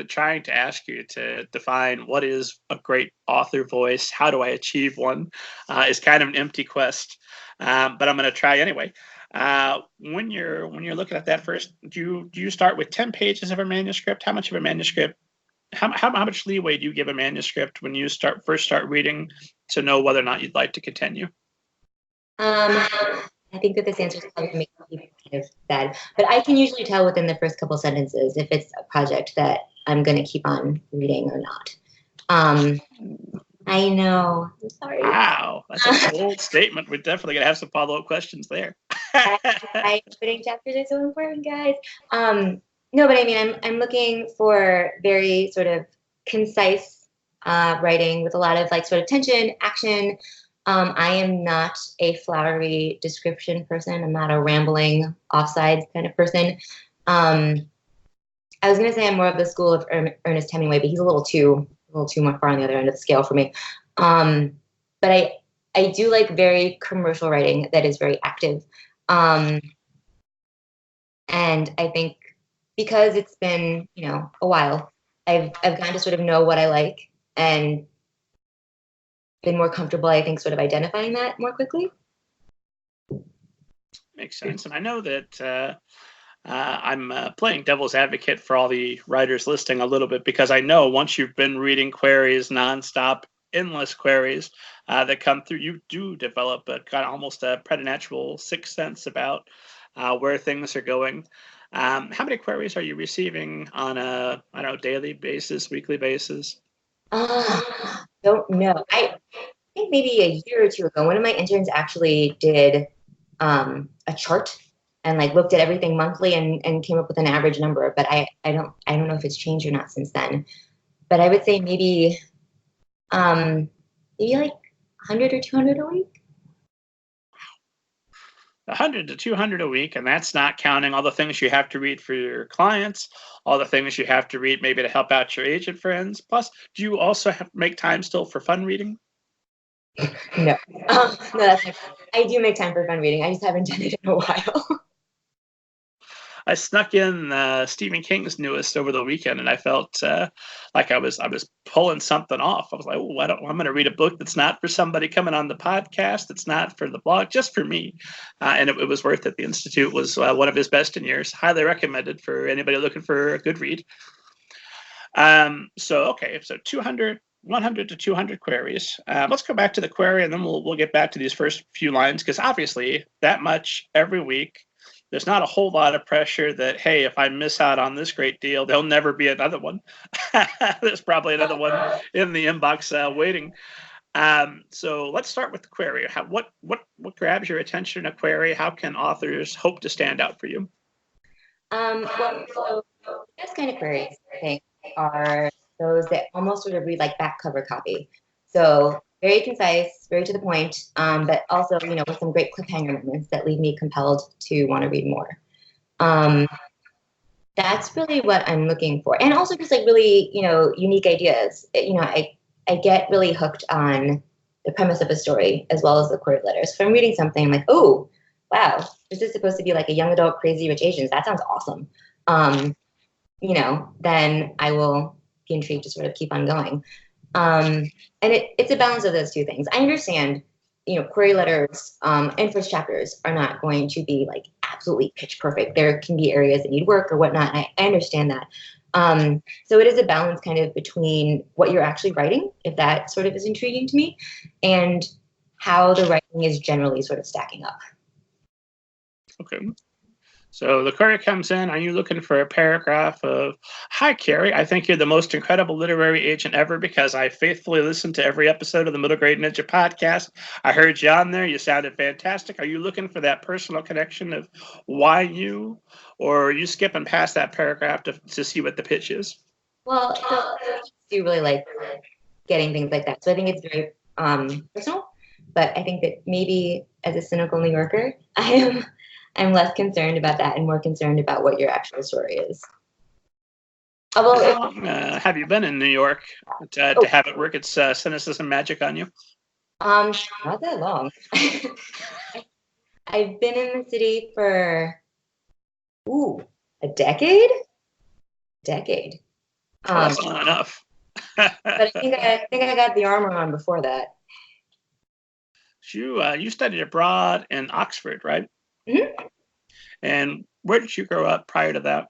trying to ask you to define what is a great author voice, how do I achieve one, is kind of an empty quest. But I'm going to try anyway. When you're looking at that first, do you start with 10 pages of a manuscript? How much of a manuscript? How much leeway do you give a manuscript when you first start reading to know whether or not you'd like to continue? I think that this answer is probably going to make me kind of sad, but I can usually tell within the first couple sentences if it's a project that I'm going to keep on reading or not. I know. I'm sorry. Wow, that's a bold statement. We're definitely gonna have some follow-up questions there. Putting chapters are so important, guys. No, but I mean, I'm looking for very sort of concise writing with a lot of like sort of tension, action. I am not a flowery description person. I'm not a rambling offsides kind of person. I was gonna say I'm more of the school of Ernest Hemingway, but he's a little too much far on the other end of the scale for me. But I do like very commercial writing that is very active. And I think because it's been, a while, I've gotten to sort of know what I like and been more comfortable, I think, sort of identifying that more quickly. Makes sense. And I know that I'm playing devil's advocate for all the writers listening a little bit, because I know once you've been reading queries nonstop, endless queries that come through, you do develop a kind of almost a preternatural sixth sense about where things are going. How many queries are you receiving on a, I don't know, daily basis, weekly basis? Don't know. I think maybe a year or two ago, one of my interns actually did a chart and like looked at everything monthly and came up with an average number. But I don't know if it's changed or not since then. But I would say maybe like 100 or 200 a week. 100 to 200 a week, and that's not counting all the things you have to read for your clients, all the things you have to read maybe to help out your agent friends. Plus, do you also make time still for fun reading? No, no, that's not. I do make time for fun reading. I just haven't done it in a while. I snuck in Stephen King's newest over the weekend, and I felt like I was pulling something off. I was like, "Oh, I'm going to read a book that's not for somebody coming on the podcast. It's not for the blog, just for me." And it was worth it. The Institute was one of his best in years. Highly recommended for anybody looking for a good read. So 200. 100 to 200 queries. Let's go back to the query, and then we'll get back to these first few lines, because obviously that much every week, there's not a whole lot of pressure that, hey, if I miss out on this great deal, there'll never be another one. There's probably another one in the inbox waiting. So let's start with the query. What grabs your attention in a query? How can authors hope to stand out for you? Well, so the best kind of queries, I think, are those that almost sort of read like back cover copy. So very concise, very to the point, but also, with some great cliffhanger moments that leave me compelled to want to read more. That's really what I'm looking for. And also just like really, unique ideas. I get really hooked on the premise of a story as well as the query letters. If I'm reading something, I'm like, oh, wow, this is supposed to be like a young adult crazy rich Asians. That sounds awesome. Then I will be intrigued to sort of keep on going. And it's a balance of those two things. I understand, query letters and first chapters are not going to be like absolutely pitch perfect. There can be areas that need work or whatnot. And I understand that. So it is a balance kind of between what you're actually writing, if that sort of is intriguing to me, and how the writing is generally sort of stacking up. Okay. So the query comes in. Are you looking for a paragraph of, "Hi, Carrie, I think you're the most incredible literary agent ever because I faithfully listened to every episode of the Middle Grade Ninja podcast. I heard you on there. You sounded fantastic." Are you looking for that personal connection of why you, or are you skipping past that paragraph to see what the pitch is? Well, so I do really like getting things like that. So I think it's very personal, but I think that maybe as a cynical New Yorker, I'm less concerned about that and more concerned about what your actual story is. Although, how long have you been in New York to have it work its cynicism magic on you? Not that long. I've been in the city for a decade. That's not enough. But I think I got the armor on before that. You studied abroad in Oxford, right? Mm-hmm. And where did you grow up prior to that?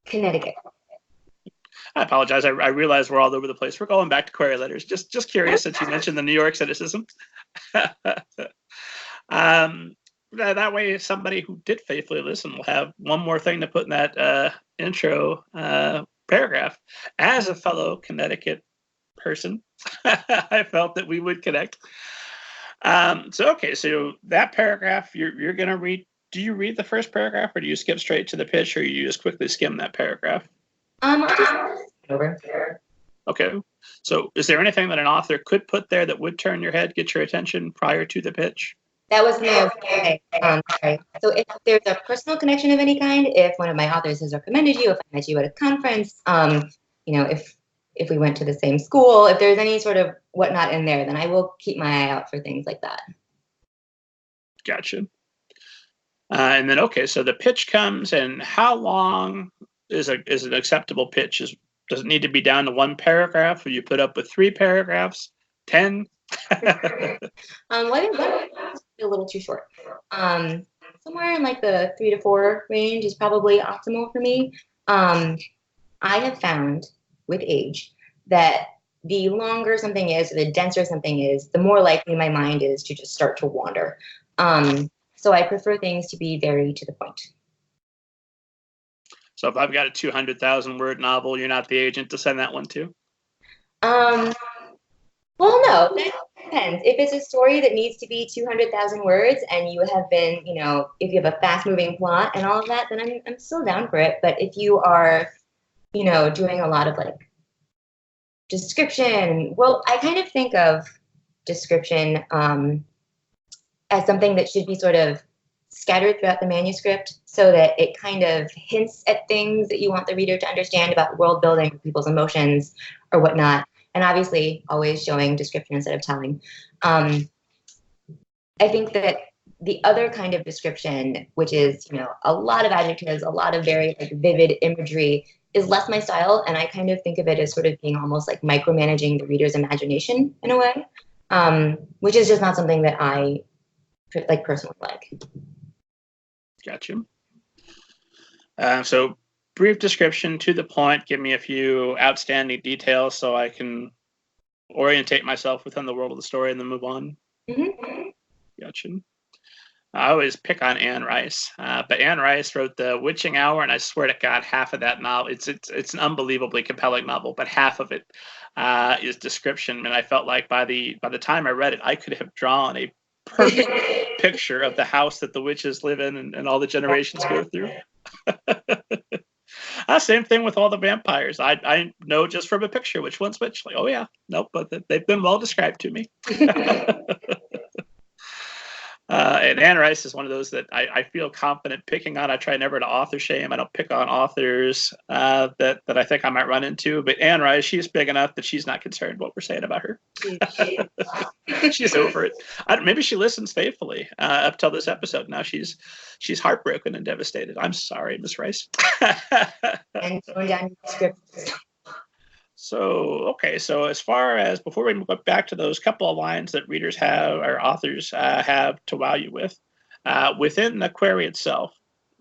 Connecticut. I apologize. I realize we're all over the place. We're going back to query letters. Just curious since you mentioned the New York cynicism. That way, somebody who did faithfully listen will have one more thing to put in that intro paragraph. As a fellow Connecticut person, I felt that we would connect. So that paragraph you're going to read. Do you read the first paragraph, or do you skip straight to the pitch, or you just quickly skim that paragraph? I'll just over. Okay. So is there anything that an author could put there that would turn your head, get your attention prior to the pitch? That was my okay. Sorry. So if there's a personal connection of any kind, if one of my authors has recommended you, if I met you at a conference, if we went to the same school, if there's any sort of whatnot in there, then I will keep my eye out for things like that. Gotcha. And then, okay, so the pitch comes, and how long is an acceptable pitch? Does it need to be down to one paragraph? Will you put up with 3 paragraphs, 10? What is a little too short? Somewhere in like the 3 to 4 range is probably optimal for me. I have found with age that the longer something is, the denser something is, the more likely my mind is to just start to wander. So I prefer things to be very to the point. So if I've got a 200,000 word novel, you're not the agent to send that one to? Well, no, that depends. If it's a story that needs to be 200,000 words and you have been, if you have a fast moving plot and all of that, then I'm still down for it. But if you are, doing a lot of like description, well, I kind of think of description as something that should be sort of scattered throughout the manuscript so that it kind of hints at things that you want the reader to understand about world building, people's emotions or whatnot. And obviously always showing description instead of telling. I think that the other kind of description, which is, a lot of adjectives, a lot of very like vivid imagery, is less my style. And I kind of think of it as sort of being almost like micromanaging the reader's imagination in a way, which is just not something that I personally like. Gotcha. So brief description, to the point, give me a few outstanding details so I can orientate myself within the world of the story and then move on. Mm-hmm. Gotcha. I always pick on Anne Rice, but Anne Rice wrote The Witching Hour, and I swear to God, half of that novel, it's an unbelievably compelling novel, but half of it is description. And I felt like by the time I read it, I could have drawn a perfect picture of the house that the witches live in and all the generations go through. Same thing with all the vampires. I know just from a picture which one's which. Like, oh yeah, nope, but they've been well described to me. And Anne Rice is one of those that I feel confident picking on. I try never to author shame. I don't pick on authors that I think I might run into. But Anne Rice, she's big enough that she's not concerned what we're saying about her. She's over it. Maybe she listens faithfully up till this episode. Now she's heartbroken and devastated. I'm sorry, Miss Rice. And going down the script. So as far as, before we go back to those couple of lines that readers have or authors have to wow you with, within the query itself,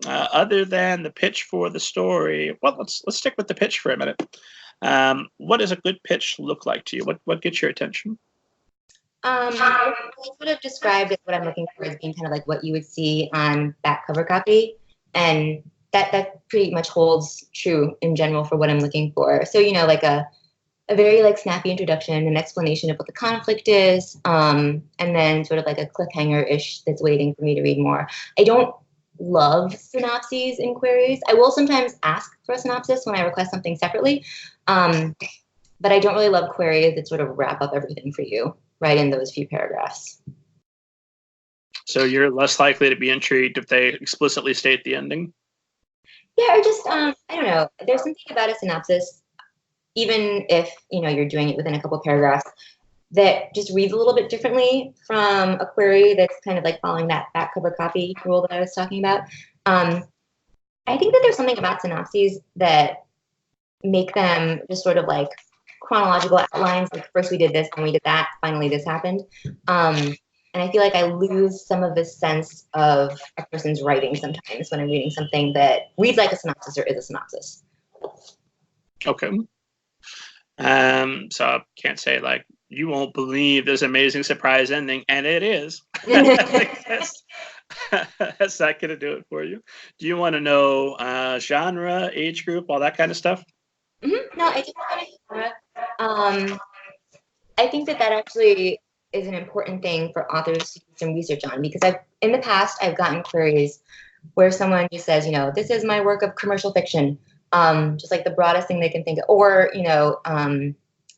other than the pitch for the story, well, let's stick with the pitch for a minute. What does a good pitch look like to you? What gets your attention? I sort of described what I'm looking for as being kind of like what you would see on back cover copy, and that pretty much holds true in general for what I'm looking for. So, like a very like snappy introduction, an explanation of what the conflict is, and then sort of like a cliffhanger-ish that's waiting for me to read more. I don't love synopses in queries. I will sometimes ask for a synopsis when I request something separately, but I don't really love queries that sort of wrap up everything for you right in those few paragraphs. So you're less likely to be intrigued if they explicitly state the ending? Yeah, or just, I don't know. There's something about a synopsis, even if, you're doing it within a couple of paragraphs, that just reads a little bit differently from a query that's kind of like following that back cover copy rule that I was talking about. I think that there's something about synopses that make them just sort of like chronological outlines. Like first we did this, then we did that, finally this happened. And I feel like I lose some of the sense of a person's writing sometimes when I'm reading something that reads like a synopsis or is a synopsis. Okay. So I can't say like, you won't believe this amazing surprise ending, and it is. I think that's not going to do it for you. Do you want to know genre, age group, all that kind of stuff? Mm-hmm. No, I do want to genre. I think that actually is an important thing for authors to do some research on, because in the past I've gotten queries where someone just says, this is my work of commercial fiction, just like the broadest thing they can think of, or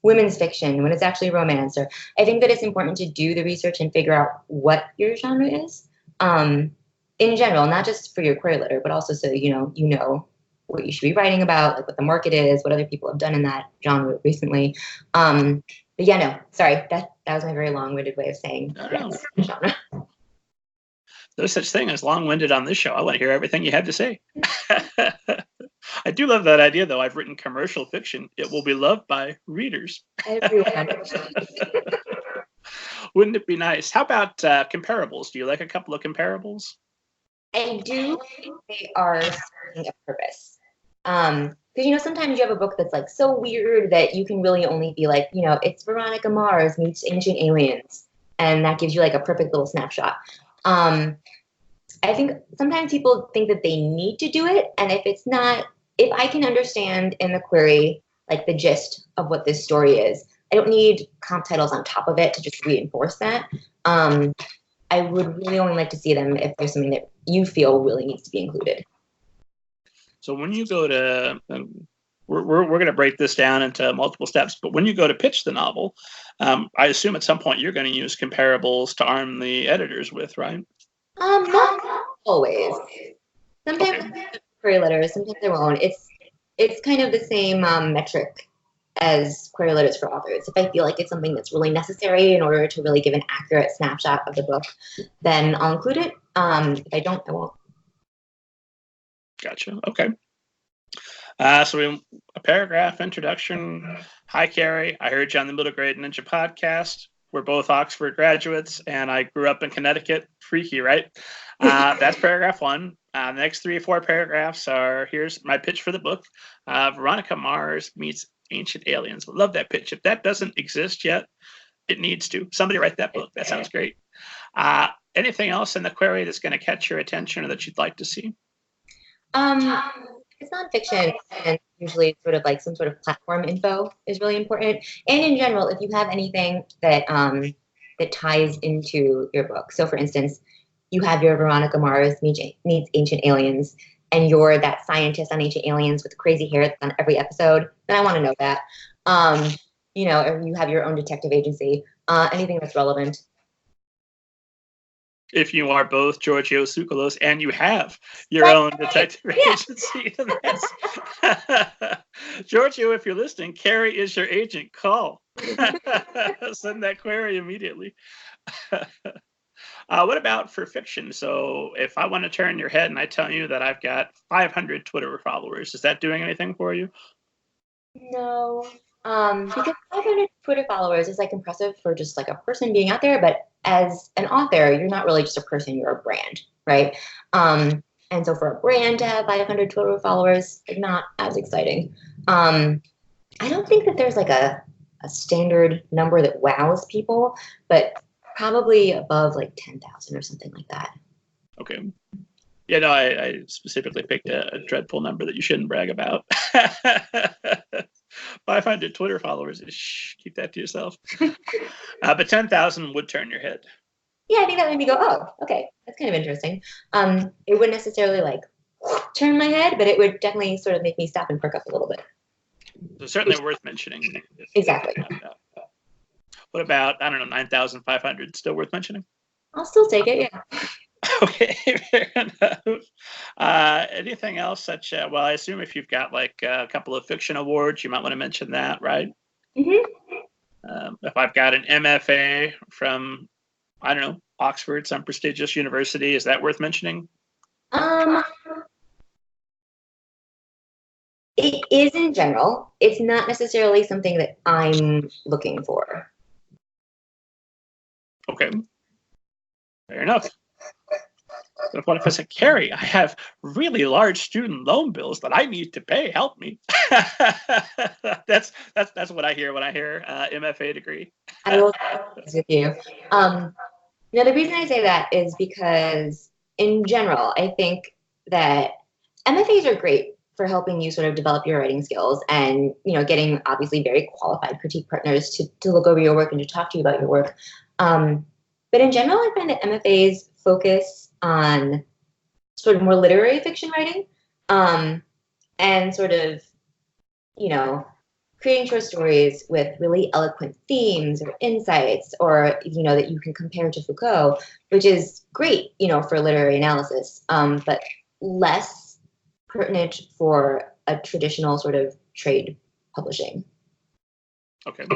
women's fiction when it's actually romance. Or I think that it's important to do the research and figure out what your genre is, in general, not just for your query letter, but also so you know what you should be writing about, like what the market is, what other people have done in that genre recently. But yeah, no, sorry, that was my very long-winded way of saying yes, genre. No such thing as long-winded on this show. I want to hear everything you have to say. I do love that idea, though. I've written commercial fiction. It will be loved by readers. Everyone. Wouldn't it be nice? How about comparables? Do you like a couple of comparables? I do think they are serving a purpose. Because sometimes you have a book that's like so weird that you can really only be like, it's Veronica Mars meets Ancient Aliens, and that gives you like a perfect little snapshot. I think sometimes people think that they need to do it, and if I can understand in the query like the gist of what this story is, I don't need comp titles on top of it to just reinforce that. I would really only like to see them if there's something that you feel really needs to be included. So when you go to, we're going to break this down into multiple steps, but when you go to pitch the novel, I assume at some point you're going to use comparables to arm the editors with, right? Not always. Sometimes query letters, sometimes I won't. It's kind of the same metric as query letters for authors. If I feel like it's something that's really necessary in order to really give an accurate snapshot of the book, then I'll include it. If I don't, I won't. Gotcha. Okay. So a paragraph introduction. Hi, Carrie. I heard you on the Middle Grade Ninja podcast. We're both Oxford graduates, and I grew up in Connecticut. Freaky, right? That's paragraph one. The next 3 or 4 paragraphs are, here's my pitch for the book. Veronica Mars meets Ancient Aliens. Love that pitch. If that doesn't exist yet, it needs to. Somebody write that book. That sounds great. Anything else in the query that's going to catch your attention or that you'd like to see? It's nonfiction, and usually sort of like some sort of platform info is really important. And in general, if you have anything that that ties into your book. So for instance, you have your Veronica Mars meets Ancient Aliens, and you're that scientist on Ancient Aliens with the crazy hair that's on every episode, then I want to know that. Or you have your own detective agency, anything that's relevant. If you are both Giorgio Tsoukalos and you have your own detective agency. Giorgio, if you're listening, Carrie is your agent. Call. Send that query immediately. What about for fiction? So if I want to turn your head and I tell you that I've got 500 Twitter followers, is that doing anything for you? No. Because 500 Twitter followers is like impressive for just like a person being out there, but as an author, you're not really just a person, you're a brand, right? And so for a brand to have 500 Twitter followers, like not as exciting. I don't think that there's like a standard number that wows people, but probably above like 10,000 or something like that. Okay. Yeah, no, I specifically picked a dreadful number that you shouldn't brag about. 500 Twitter followers. Shh, keep that to yourself. But 10,000 would turn your head. Yeah, I think that made me go, oh, okay, that's kind of interesting. It wouldn't necessarily like turn my head, but it would definitely sort of make me stop and perk up a little bit. So certainly worth mentioning. Exactly. What about, I don't know, 9,500? Still worth mentioning? I'll still take it, yeah. Okay, fair enough. Anything else such, well, I assume if you've got like a couple of fiction awards, you might want to mention that, right? Mm-hmm. If I've got an MFA from, I don't know, Oxford, some prestigious university, is that worth mentioning? It is in general. It's not necessarily something that I'm looking for. Okay. Fair enough. But what if I said, Carrie, I have really large student loan bills that I need to pay. Help me. That's what I hear when I hear MFA degree. I will agree with you. Now, the reason I say that is because, in general, I think that MFAs are great for helping you sort of develop your writing skills and, you know, getting obviously very qualified critique partners to look over your work and to talk to you about your work. But in general, I find that MFAs focus on sort of more literary fiction writing, and sort of, you know, creating short stories with really eloquent themes or insights, or, you know, that you can compare to Foucault, which is great, you know, for literary analysis, but less pertinent for a traditional sort of trade publishing. Okay.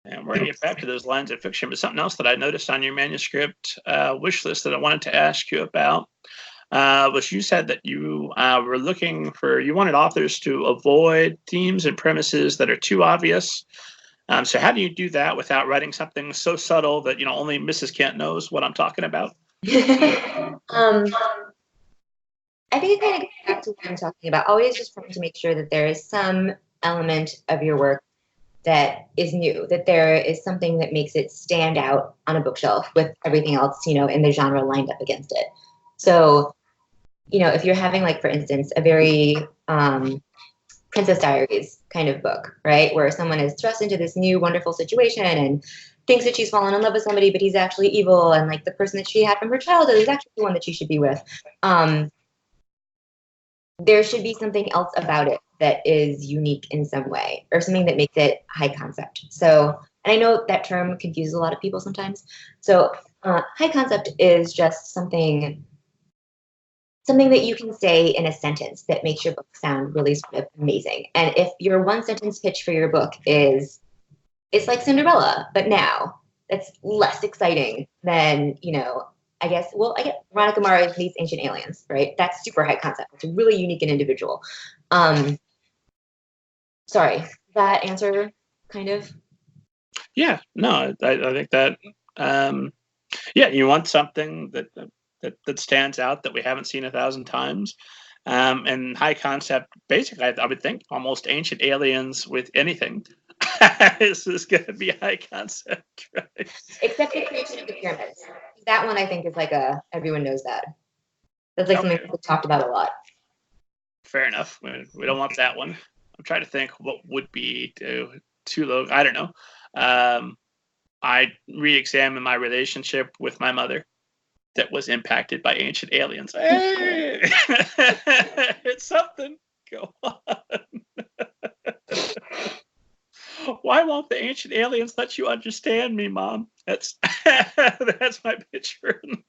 And we're going to get back to those lines of fiction, but something else that I noticed on your manuscript wish list that I wanted to ask you about was you said that you were looking for, you wanted authors to avoid themes and premises that are too obvious. So how do you do that without writing something so subtle that, you know, only Mrs. Kent knows what I'm talking about? I think it kind of goes back to what I'm talking about. Always just trying to make sure that there is some element of your work that is new, that there is something that makes it stand out on a bookshelf with everything else, you know, in the genre lined up against it. So, you know, if you're having, like, for instance, a very Princess Diaries kind of book, right, where someone is thrust into this new wonderful situation and thinks that she's fallen in love with somebody, but he's actually evil, and, like, the person that she had from her childhood is actually the one that she should be with. There should be something else about it that is unique in some way, or something that makes it high concept. So, and I know that term confuses a lot of people sometimes. So high concept is just something that you can say in a sentence that makes your book sound really sort of amazing. And if your one sentence pitch for your book is, it's like Cinderella, but now, that's less exciting than, you know, I guess Veronica Mars meets Ancient Aliens, right? That's super high concept. It's really unique and individual. Sorry, that answer kind of? Yeah, no, I think that, yeah, you want something that stands out that we haven't seen 1,000 times. And high concept, basically, I would think almost Ancient Aliens with anything. This is going to be high concept, right? Except the creation of the pyramids. That one I think is like everyone knows that. That's like something we talked about a lot. Fair enough. We don't want that one. I'm trying to think what would be too low. I don't know. I re-examined my relationship with my mother that was impacted by Ancient Aliens. Hey! It's something. Go on. Why won't the Ancient Aliens let you understand me, Mom? That's my picture in